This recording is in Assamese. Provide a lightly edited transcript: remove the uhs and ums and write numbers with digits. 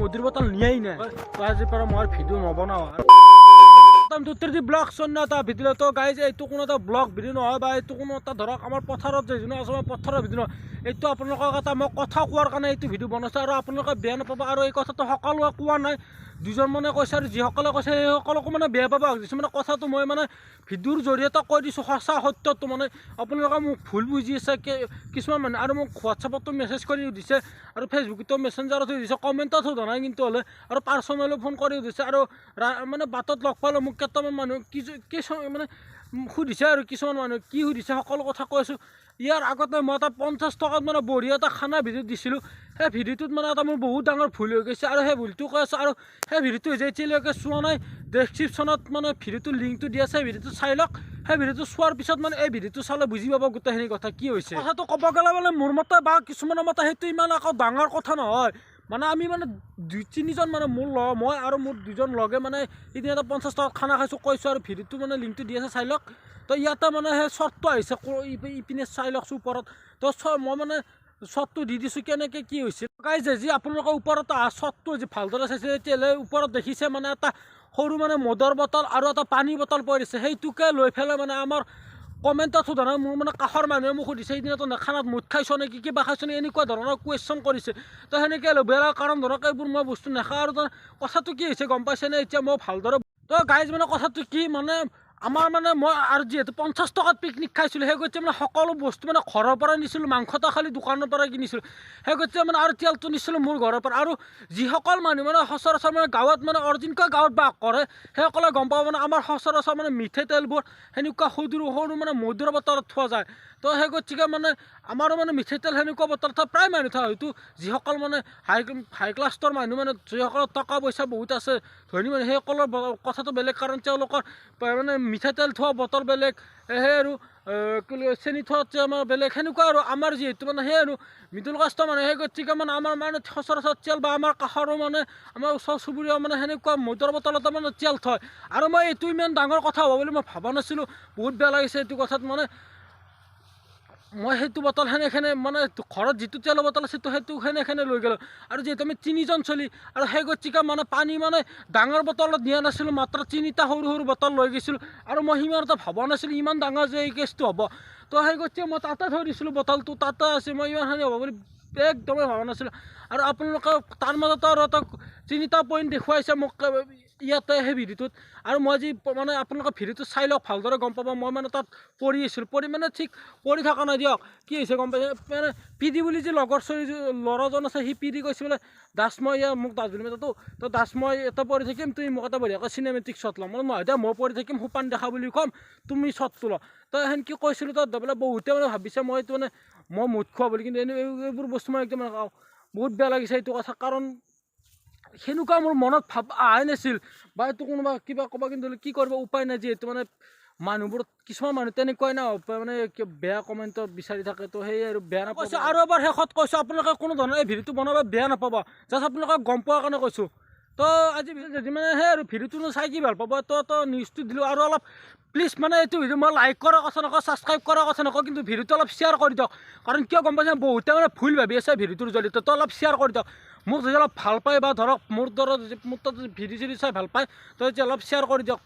মদিৰ বটল নিয়াই নাই তো আজিৰ পৰা মই ভিডিঅ' নবনাওঁ যদি ব্লগ চন্য এটা ভিডিঅ' তো গাইজ এইটো কোনো এটা ব্লগ ভিডিঅ' নহয় বা এইটো কোনো এটা ধৰক আমাৰ পথাৰত যে যোনে আছে পথাৰৰ ভিডিঅ' নহয় এইটো আপোনালোকক এটা মই কথা কোৱাৰ কাৰণে এইটো ভিডিঅ' বনাইছোঁ আৰু আপোনালোকে বেয়া নাপাব আৰু এই কথাটো সকলোৱে কোৱা নাই দুজন মানে কৈছে আৰু যিসকলে কৈছে সেইসকলকো মানে বেয়া পাব দিছোঁ মানে কথাটো মই মানে ভিডিঅ'ৰ জৰিয়তে কৈ দিছোঁ সঁচা সত্যটো মানে আপোনালোকে মোক ভুল বুজি আছে কিছুমান মানুহে আৰু মোক হোৱাটছআপতো মেছেজ কৰি দিছে আৰু ফেচবুকতো মেছেঞ্জাৰত দিছে কমেণ্টত সোধা নাই কিন্তু হ'লে আৰু পাৰ্চনেলি ফোন কৰি দিছে আৰু মানে বাটত লগ পালোঁ মোক কেইটামান মানুহ কিছুমান মানে সুধিছে আৰু কিছুমান মানুহে কি সুধিছে সকলো কথা কৈ আছোঁ ইয়াৰ আগতে মই এটা 50 টকাত মানে বঢ়িয়া এটা খানা ভিডিঅ' দিছিলোঁ সেই ভিডিঅ'টোত মানে এটা মোৰ বহুত ডাঙৰ ভুল হৈ গৈছে আৰু সেই ভুলটো কৈ আছোঁ আৰু সেই ভিডিঅ'টো যে এতিয়ালৈকে চোৱা নাই ডেছক্ৰিপশ্যনত মানে ভিডিঅ'টোৰ লিংকটো দি আছে ভিডিঅ'টো চাই লওক সেই ভিডিঅ'টো চোৱাৰ পিছত মানে এই ভিডিঅ'টো চালে বুজি পাব গোটেইখিনি কথা কি হৈছে কথাটো ক'ব গ'লে মানে মোৰ মতে বা কিছুমানৰ মতে সেইটো ইমান আকৌ ডাঙৰ কথা নহয় মানে আমি মানে 2-3জন মানে মই আৰু মোৰ দুজন লগে মানে এদিন এটা 50 টকাত খানা খাইছোঁ কৈছোঁ আৰু ভিডিঅ'টো মানে লিংকটো দি আছে চাই লওক তো ইয়াতে মানে সেই শ্বৰ্টটো আহিছে ইপিনে চাই লওকচোন ওপৰত তো মই মানে শ্বৰ্টটো দি দিছোঁ কেনেকৈ কি হৈছিল গাইজ যি আপোনালোকৰ ওপৰত অহা শ্বৰ্টটো যি ভালদৰে চাইছে তেতিয়াহ'লে ওপৰত দেখিছে মানে এটা সৰু মানে মদৰ বটল আৰু এটা পানী বটল পৰিছে সেইটোকে লৈ পেলাই মানে আমাৰ কমেণ্টত সোধা নাই মোৰ মানে কাষৰ মানুহে মোক সুধিছে সেইদিনাতো খানাত মুঠ খাইছ নেকি কিবা খাইছ নেকি এনেকুৱা ধৰণৰ কুৱেশ্যন কৰিছে তো সেনেকৈ বেয়া কাৰণ ধৰক এইবোৰ মই বস্তু নাখাওঁ আৰু কথাটো কি হৈছে গম পাইছেনে এতিয়া মই ভালদৰে তো গাইজ মানে কথাটো কি মানে আমাৰ মানে মই আৰু যিহেতু 50 টকাত পিকনিক খাইছিলোঁ সেই গতিকে মানে সকলো বস্তু মানে ঘৰৰ পৰা নিছিলোঁ মাংসটো খালি দোকানৰ পৰা কিনিছিলোঁ সেই গতিকে মানে আৰু তেলটো নিছিলোঁ মোৰ ঘৰৰ পৰা আৰু যিসকল মানুহ মানে সচৰাচৰ মানে গাঁৱত মানে অৰিজিনকৈ গাঁৱত বাস কৰে সেইসকলে গম পাব মানে আমাৰ সচৰাচৰ মানে মিঠা তেলবোৰ সেনেকুৱা সৰু সৰু মানে মধুৰ বটলত থোৱা যায় তো সেই গতিকে মানে আমাৰো মানে মিঠাই তেল সেনেকুৱা বটলত প্ৰায় মানুহ থোৱা হয়তো যিসকল মানে হাই ক্লাছৰ মানুহ মানে যিসকলৰ টকা পইচা বহুত আছে ধনী মানুহ সেইসকলৰ কথাটো বেলেগ কাৰণ তেওঁলোকৰ মানে মিঠাতেল থোৱা বটল বেলেগ সেই আৰু চেনি থোৱা আমাৰ বেলেগ সেনেকুৱা আৰু আমাৰ যিহেতু মানে সেই আৰু মিডল কাষ্টৰ মানে সেই গতিকে মানে আমাৰ মানে সচৰাচৰ তেল বা আমাৰ কাষৰো মানে আমাৰ ওচৰ চুবুৰীয়া মানে সেনেকুৱা মদৰ বটলতে মানে তেল থয় আৰু মই এইটো ইমান ডাঙৰ কথা হ'ব বুলি মই ভবা নাছিলোঁ বহুত বেয়া লাগিছে এইটো কথাত মানে মই সেইটো বটল সেনেখনে মানে ঘৰত যিটো তেলৰ বটল আছে সেইটো সেনেখনে লৈ গ'লোঁ আৰু যিহেতু আমি 3জন চলি আৰু সেই গতিকে মানে পানী মানে ডাঙৰ বটলত নিয়া নাছিলোঁ মাত্ৰ 3টা সৰু সৰু বটল লৈ গৈছিলোঁ আৰু মই সিমান এটা ভবা নাছিলোঁ ইমান ডাঙৰ যে এই কেছটো হ'ব তো সেই গতিকে মই তাতে থৈ দিছিলোঁ বটলটো তাতে আছে মই ইমানখিনি হ'ব বুলি একদমেই ভবা নাছিলোঁ আৰু আপোনালোকে তাৰ মাজতে আৰু এটা 3টা পইণ্ট দেখুৱাইছে মোক ইয়াতে সেই ভিডিঅ'টোত আৰু মই যি মানে আপোনালোকে ভিডিঅ'টো চাই লওক ভালদৰে গম পাব মই মানে তাত পঢ়ি আছিলোঁ পঢ়ি মানে ঠিক পঢ়ি থকা নাই দিয়ক কি হৈছে গম পাইছে মানে পিডি বুলি যি লগৰ ল'ৰাজন আছে সি পিডি কৈছে বোলে দাস মই মোক দাস বুলি মাতো তো দাস মই এটা পঢ়ি থাকিম তুমি মোক এটা বঢ়িয়াকৈ চিনেমেটিক শ্বট ল'ম মই এতিয়া মই পঢ়ি থাকিম সোপান দেখা বুলি ক'ম তুমি শ্বট তোলা তো সেনেকৈ কৈছিলোঁ তাত বোলে বহুতে মানে ভাবিছে মই এইটো মানে মই মুঠ খোৱা বুলি কিন্তু এইবোৰ বস্তু মই একদম নাখাওঁ বহুত বেয়া লাগিছে এইটো কথা কাৰণ সেনেকুৱা মোৰ মনত ভাৱ অহাই নাছিল বা এইটো কোনোবা কিবা ক'বা কিন্তু কি কৰিব উপায় নাই যিহেতু মানে মানুহবোৰ কিছুমান মানুহ তেনেকুৱাই না মানে বেয়া কমেণ্টত বিচাৰি থাকে তো সেই আৰু বেয়া নাপাইছোঁ আৰু এবাৰ শেষত কৈছোঁ আপোনালোকে কোনো ধৰণৰ এই ভিডিঅ'টো বনাব বেয়া নাপাব জাষ্ট আপোনালোকে গম পোৱাৰ কাৰণে কৈছোঁ তো আজি যদি মানে সেই আৰু ভিডিঅ'টো চাই কি ভাল পাব তো নিউজটো দিলোঁ আৰু অলপ প্লিজ মানে এইটো ভিডিঅ' মই লাইক কৰাৰ কথা নকওঁ ছাবস্ক্ৰাইব কৰাৰ কথা নকওঁ কিন্তু ভিডিঅ'টো অলপ শ্বেয়াৰ কৰি দিয়ক কাৰণ কিয় গম পাইছে বহুতে মানে ভুল ভাবি আছে ভিডিঅ'টোৰ জৰিয়তে তো অলপ শ্বেয়াৰ কৰি দিয়ক মোক যদি অলপ ভাল পায় বা ধৰক মোৰ দৰে মোৰ তাত ভিডিঅ' চিডিঅ' চাই ভাল পায় তো এতিয়া অলপ শ্বেয়াৰ কৰি দিয়ক প্লিজ